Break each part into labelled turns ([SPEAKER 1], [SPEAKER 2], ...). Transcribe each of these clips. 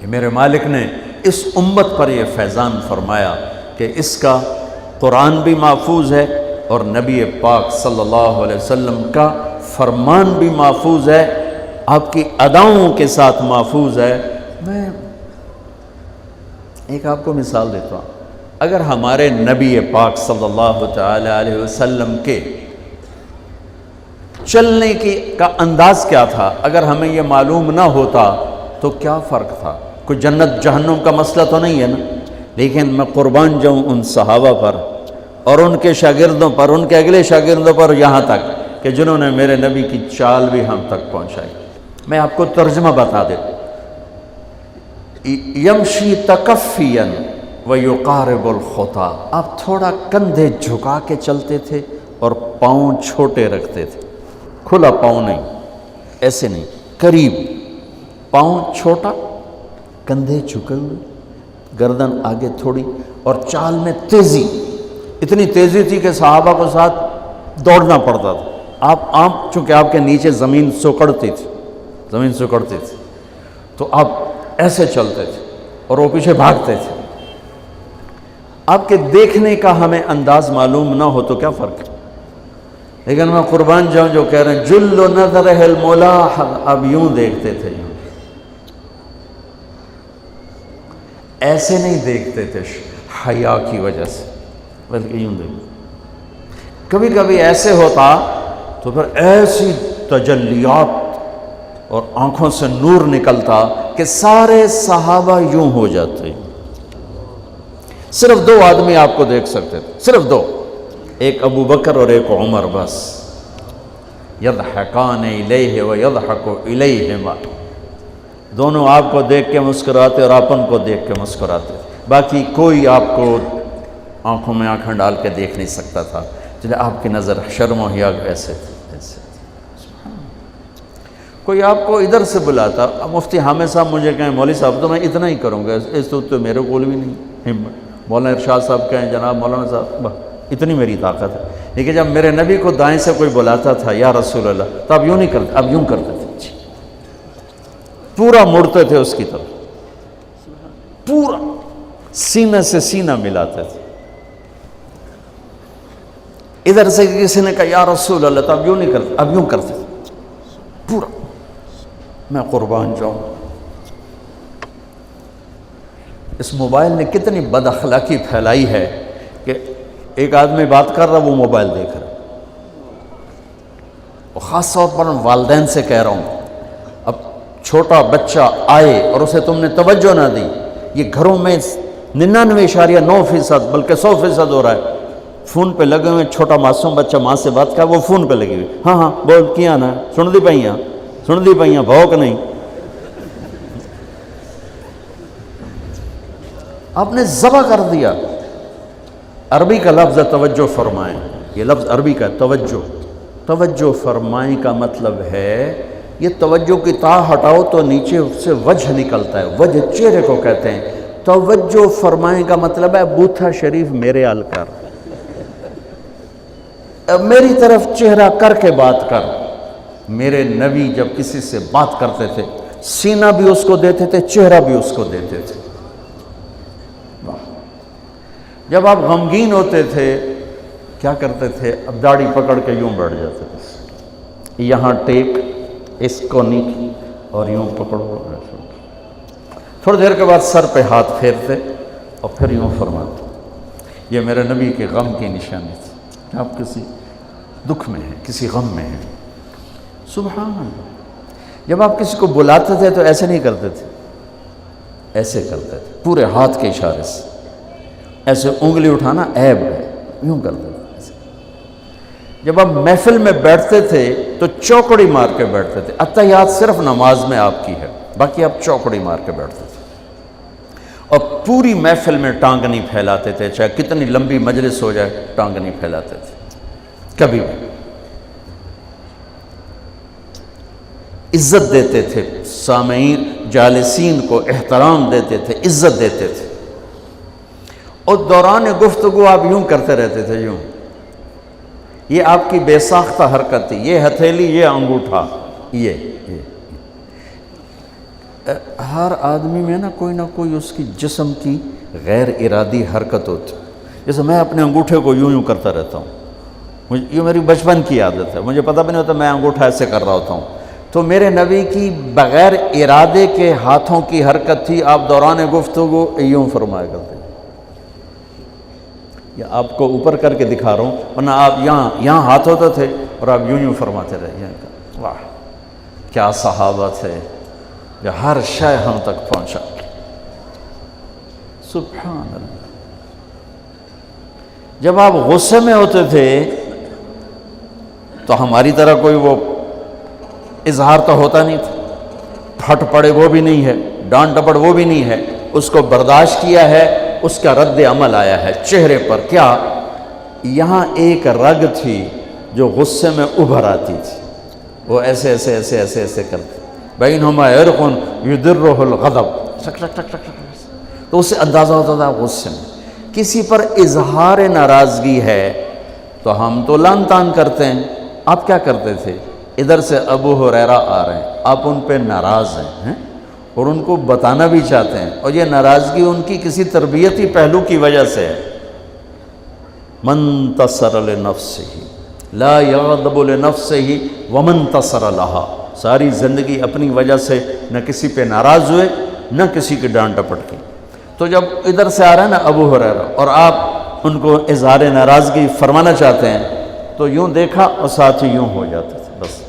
[SPEAKER 1] کہ میرے مالک نے اس امت پر یہ فیضان فرمایا کہ اس کا قرآن بھی محفوظ ہے اور نبی پاک صلی اللہ علیہ وسلم کا فرمان بھی محفوظ ہے، آپ کی اداؤں کے ساتھ محفوظ ہے۔ میں ایک آپ کو مثال دیتا ہوں، اگر ہمارے نبی پاک صلی اللہ تعالی علیہ وسلم کے چلنے کا انداز کیا تھا، اگر ہمیں یہ معلوم نہ ہوتا تو کیا فرق تھا؟ کوئی جنت جہنم کا مسئلہ تو نہیں ہے نا، لیکن میں قربان جاؤں ان صحابہ پر اور ان کے شاگردوں پر، ان کے اگلے شاگردوں پر، یہاں تک کہ جنہوں نے میرے نبی کی چال بھی ہم تک پہنچائی۔ میں آپ کو ترجمہ بتا دوں، یمشی تکفیاً ویقارب الخطا، آپ تھوڑا کندھے جھکا کے چلتے تھے اور پاؤں چھوٹے رکھتے تھے، کھلا پاؤں نہیں، ایسے نہیں، قریب، پاؤں چھوٹا، کندھے جھکے ہوئے، گردن آگے تھوڑی، اور چال میں تیزی، اتنی تیزی تھی کہ صحابہ کو ساتھ دوڑنا پڑتا تھا۔ آپ چونکہ آپ کے نیچے زمین سکڑتی تھی تو آپ ایسے چلتے تھے اور وہ پیچھے بھاگتے تھے۔ آپ کے دیکھنے کا ہمیں انداز معلوم نہ ہو تو کیا فرق ہے، لیکن میں قربان جاؤں جو کہہ رہے ہیں جل نظرہ الملاحظ، اب یوں دیکھتے تھے، یوں ایسے نہیں دیکھتے تھے حیا کی وجہ سے، بلکہ یوں دیکھتے۔ کبھی کبھی ایسے ہوتا تو پھر ایسی تجلیات اور آنکھوں سے نور نکلتا کہ سارے صحابہ یوں ہو جاتے۔ صرف دو آدمی آپ کو دیکھ سکتے تھے، صرف دو، ایک ابو بکر اور ایک عمر، بس۔ یضحکان الیہ ویضحک الیہما، دونوں آپ کو دیکھ کے مسکراتے اور آپ ان کو دیکھ کے مسکراتے، باقی کوئی آپ کو آنکھوں میں آنکھیں ڈال کے دیکھ نہیں سکتا تھا، جنہیں آپ کی نظر شرم و حیا ایسے تھی۔ کوئی آپ کو ادھر سے بلاتا، مفتی حامد صاحب مجھے کہیں مولوی صاحب تو میں اتنا ہی کروں گا، اس تو میرے کول بھی نہیں ہمت، مولانا ارشاد صاحب کہیں جناب مولانا صاحب، اتنی میری طاقت ہے۔ لیکن جب میرے نبی کو دائیں سے کوئی بلاتا تھا یا رسول اللہ، تو اب یوں نہیں کرتے، اب یوں کرتے تھے، پورا مڑتے تھے اس کی طرف، پورا سینہ سے سینہ ملاتے تھے۔ ادھر سے کسی نے کہا یا رسول اللہ، تو اب یوں نہیں کرتے، اب یوں کرتے تھے پورا۔ میں قربان جاؤں، اس موبائل نے کتنی بد اخلاقی پھیلائی ہے کہ ایک آدمی بات کر رہا، وہ موبائل دیکھ رہا۔ اور خاص طور پر والدین سے کہہ رہا ہوں، اب چھوٹا بچہ آئے اور اسے تم نے توجہ نہ دی، یہ گھروں میں 99.9% بلکہ 100% ہو رہا ہے، فون پہ لگے ہوئے، چھوٹا معصوم بچہ ماں سے بات کر، وہ فون پہ لگی ہوئی، ہاں ہاں بول کیا نا، سن دی پئیاں بھوک نہیں۔ آپ نے ذبح کر دیا۔ عربی کا لفظ ہے توجہ فرمائیں، یہ لفظ عربی کا توجہ فرمائیں کا مطلب ہے، یہ توجہ کی تا ہٹاؤ تو نیچے سے وجہ نکلتا ہے، وجہ چہرے کو کہتے ہیں۔ توجہ فرمائیں کا مطلب ہے بوتھا شریف میرے حال کر، میری طرف چہرہ کر کے بات کر۔ میرے نبی جب کسی سے بات کرتے تھے، سینہ بھی اس کو دیتے تھے، چہرہ بھی اس کو دیتے تھے۔ جب آپ غمگین ہوتے تھے کیا کرتے تھے؟ اب داڑھی پکڑ کے یوں بیٹھ جاتے تھے، یہاں ٹیک، اس کو نیچے اور یوں پکڑو، تھوڑی دیر کے بعد سر پہ ہاتھ پھیرتے اور پھر یوں فرماتے۔ یہ میرے نبی کے غم کی نشانی تھی کہ آپ کسی دکھ میں ہیں، کسی غم میں ہیں۔ سبحان اللہ۔ جب آپ کسی کو بلاتے تھے تو ایسے نہیں کرتے تھے، ایسے کرتے تھے، پورے ہاتھ کے اشارے سے، ایسے انگلی اٹھانا عیب ہے، یوں کرتے تھے ایسے۔ جب آپ محفل میں بیٹھتے تھے تو چوکڑی مار کے بیٹھتے تھے، اتحیات صرف نماز میں آپ کی ہے، باقی آپ چوکڑی مار کے بیٹھتے تھے، اور پوری محفل میں ٹانگ نہیں پھیلاتے تھے، چاہے کتنی لمبی مجلس ہو جائے ٹانگ نہیں پھیلاتے تھے کبھی بھی۔ عزت دیتے تھے، سامعین جالسین کو احترام دیتے تھے، عزت دیتے تھے، اور دوران گفتگو آپ یوں کرتے رہتے تھے، یوں۔ یہ آپ کی بے ساختہ حرکت تھی، یہ ہتھیلی، یہ انگوٹھا، یہ ہر آدمی میں نا کوئی اس کی جسم کی غیر ارادی حرکت ہوتی. جیسے میں اپنے انگوٹھے کو یوں کرتا رہتا ہوں، یہ میری بچپن کی عادت ہے، مجھے پتہ بھی نہیں ہوتا میں انگوٹھا ایسے کر رہا ہوتا ہوں. تو میرے نبی کی بغیر ارادے کے ہاتھوں کی حرکت تھی. آپ دوران گفتگو یوں فرمایا کرتے. یا آپ کو اوپر کر کے دکھا رہا ہوں، ورنہ آپ یہاں ہاتھ ہوتے تھے اور آپ یوں فرماتے رہے. واہ کیا صحابہ تھے جو ہر شے ہم تک پہنچا. سبحان اللہ. جب آپ غصے میں ہوتے تھے تو ہماری طرح کوئی وہ اظہار تو ہوتا نہیں تھا. پھٹ پڑے وہ بھی نہیں ہے، ڈانٹ ڈپٹ وہ بھی نہیں ہے. اس کو برداشت کیا ہے، اس کا رد عمل آیا ہے چہرے پر. کیا یہاں ایک رگ تھی جو غصے میں ابھر آتی تھی، وہ ایسے ایسے ایسے ایسے ایسے کرتے. بینہما عرق یدرہ الغضب، ٹک ٹک ٹک ٹک. تو اس سے اندازہ ہوتا تھا غصے میں کسی پر اظہار ناراضگی ہے تو ہم تو لان تان کرتے ہیں. آپ کیا کرتے تھے؟ ادھر سے ابو ہریرہ آ رہے ہیں، آپ ان پہ ناراض ہیں اور ان کو بتانا بھی چاہتے ہیں، اور یہ ناراضگی ان کی کسی تربیتی پہلو کی وجہ سے ہے. من تصر لنفسہ لا یغضب لنفسہ ومن تصر لہا. ساری زندگی اپنی وجہ سے نہ کسی پہ ناراض ہوئے نہ کسی کی ڈانٹ ڈپٹ کی. تو جب ادھر سے آ رہا ہے نا ابو ہریرہ اور آپ ان کو اظہار ناراضگی فرمانا چاہتے ہیں تو یوں دیکھا اور ساتھ ہی یوں ہو جاتے تھے. بس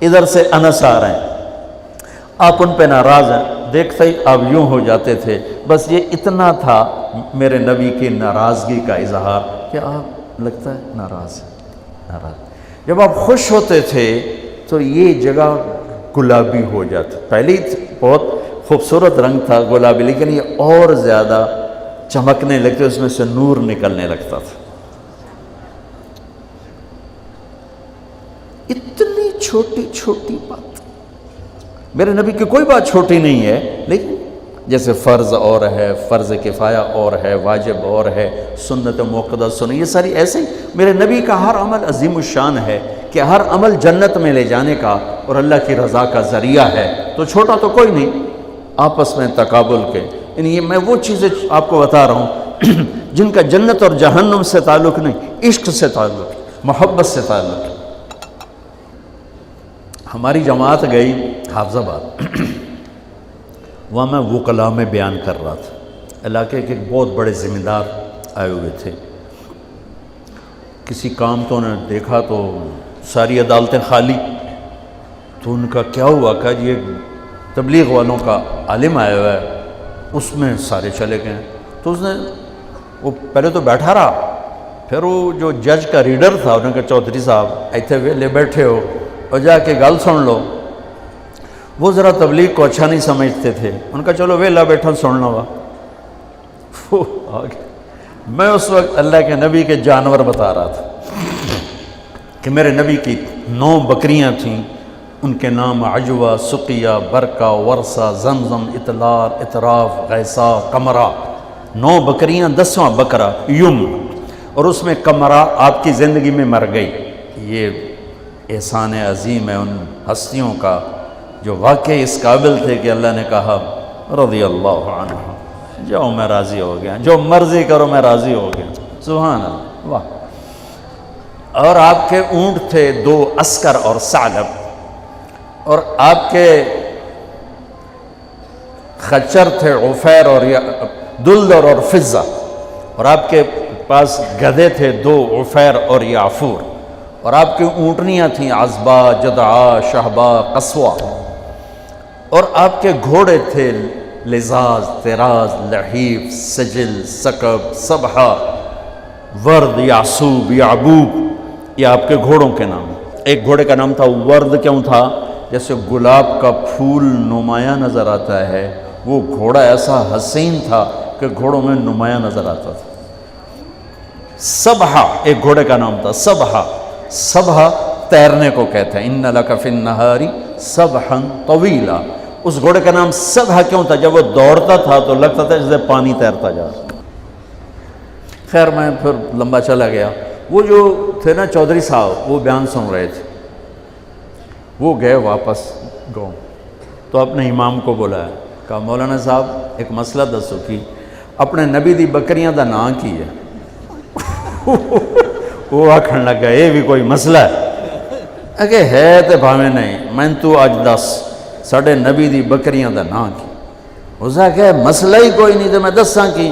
[SPEAKER 1] ادھر سے انس آ رہے ہیں، آپ ان پہ ناراض ہیں، دیکھتے ہی آپ یوں ہو جاتے تھے. بس یہ اتنا تھا میرے نبی کی ناراضگی کا اظہار کہ آپ لگتا ہے ناراض ہیں. ناراض. جب آپ خوش ہوتے تھے تو یہ جگہ گلابی ہو جاتی. پہلے بہت خوبصورت رنگ تھا گلابی، لیکن یہ اور زیادہ چمکنے لگتے، اس میں سے نور نکلنے لگتا تھا. اتنی چھوٹی چھوٹی بات. میرے نبی کی کوئی بات چھوٹی نہیں ہے، لیکن جیسے فرض اور ہے، فرض کفایہ اور ہے، واجب اور ہے، سنت موقدہ سنت، یہ ساری ایسے ہی. میرے نبی کا ہر عمل عظیم الشان ہے کہ ہر عمل جنت میں لے جانے کا اور اللہ کی رضا کا ذریعہ ہے. تو چھوٹا تو کوئی نہیں. آپس میں تقابل کے، یعنی یہ میں وہ چیزیں آپ کو بتا رہا ہوں جن کا جنت اور جہنم سے تعلق نہیں، عشق سے تعلق، محبت سے تعلق. ہماری جماعت گئی حافظ آباد، وہاں میں وکلاء میں بیان کر رہا تھا. علاقے کے ایک بہت بڑے ذمہ دار آئے ہوئے تھے. کسی کام تو انہیں دیکھا تو ساری عدالتیں خالی. تو ان کا کیا ہوا کہ یہ تبلیغ والوں کا عالم آیا ہوا ہے، اس میں سارے چلے گئے. تو اس نے وہ پہلے تو بیٹھا رہا، پھر وہ جو جج کا ریڈر تھا انہوں نے کہا چودھری صاحب ایتھے ویلے بیٹھے ہو اور جا کے گل سن لو. وہ ذرا تبلیغ کو اچھا نہیں سمجھتے تھے. ان کا چلو ویلا بیٹھا سن لو. وہ آگے میں اس وقت اللہ کے نبی کے جانور بتا رہا تھا کہ میرے نبی کی 9 بکریاں تھیں، ان کے نام عجوہ، سقیہ، برکہ، ورثہ، زمزم، اطلال، اطراف، غیثہ، قمرہ. 9 بکریاں، 10واں بکرا یم، اور اس میں قمرہ آپ کی زندگی میں مر گئی. یہ احسان عظیم ہے ان ہستیوں کا جو واقعی اس قابل تھے کہ اللہ نے کہا رضی اللہ عنہ، جاؤ میں راضی ہو گیا، جو مرضی کرو میں راضی ہو گیا. سبحان اللہ. واہ. اور آپ کے اونٹ تھے 2 عسکر اور ثعلب، اور آپ کے خچر تھے عفیر اور دلدر اور فضہ، اور آپ کے پاس گدھے تھے 2 عفیر اور یعفور، اور آپ کی اونٹنیاں تھیں عذبہ، جدعا، شہبہ، قصوہ، اور آپ کے گھوڑے تھے لزاز، تراز، لحیف، سجل، سکب، سبحہ، ورد، یعصوب، یعبوب. یہ آپ کے گھوڑوں کے نام. ایک گھوڑے کا نام تھا ورد. کیوں تھا؟ جیسے گلاب کا پھول نمایاں نظر آتا ہے، وہ گھوڑا ایسا حسین تھا کہ گھوڑوں میں نمایاں نظر آتا تھا. سبحہ ایک گھوڑے کا نام تھا. سبحہ، سبحہ تیرنے کو کہتے ہیں. ان لک فی النہار سبحا طویلا. اس گھوڑے کا نام سبحہ کیوں تھا؟ جب وہ دوڑتا تھا تو لگتا تھا جیسے پانی تیرتا جا رہا. خیر میں پھر لمبا چلا گیا. وہ جو تھے نا چودھری صاحب، وہ بیان سن رہے تھے. وہ گئے واپس گاؤں. تو اپنے امام کو بلایا، کہا مولانا صاحب ایک مسئلہ دسو کی اپنے نبی دی بکریاں دا نام کی ہے؟ وہ آکھن لگا یہ بھی کوئی مسئلہ ہے؟ اگے ہے تے بھاویں نہیں، میں تو آج دس ساڑھے نبی دی بکریاں دا نام کی؟ اسا کہا مسئلہ ہی کوئی نہیں تے میں دساں کی؟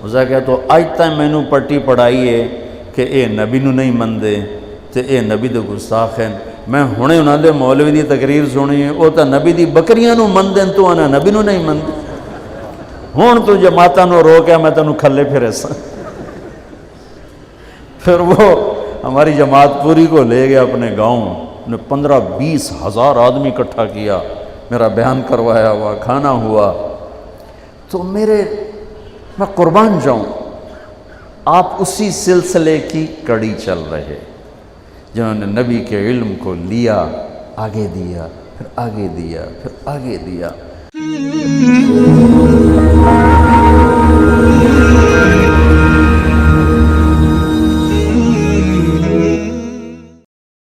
[SPEAKER 1] اسا کہا تو آج تک میں نو پٹی پڑھائی ہے کہ اے نبی نو نہیں مندے تے اے نبی دے گستاخ ہیں، میں ہونے انہاں دے مولوی دی تقریر سنی ہے وہ تا نبی دی بکریاں نو مندیں تو آنا نبی نو نہیں مندے، ہون تو جماعتاں نو روکیا میں تنو کھلے پھرے سا۔ پھر وہ ہماری جماعت پوری کو لے گیا اپنے گاؤں نے 15-20 ہزار آدمی اکٹھا کیا، میرا بیان کروایا ہوا، کھانا ہوا۔ تو میں قربان جاؤں، آپ اسی سلسلے کی کڑی چل رہے جنہوں نے نبی کے علم کو لیا، آگے دیا، پھر آگے دیا، پھر آگے دیا۔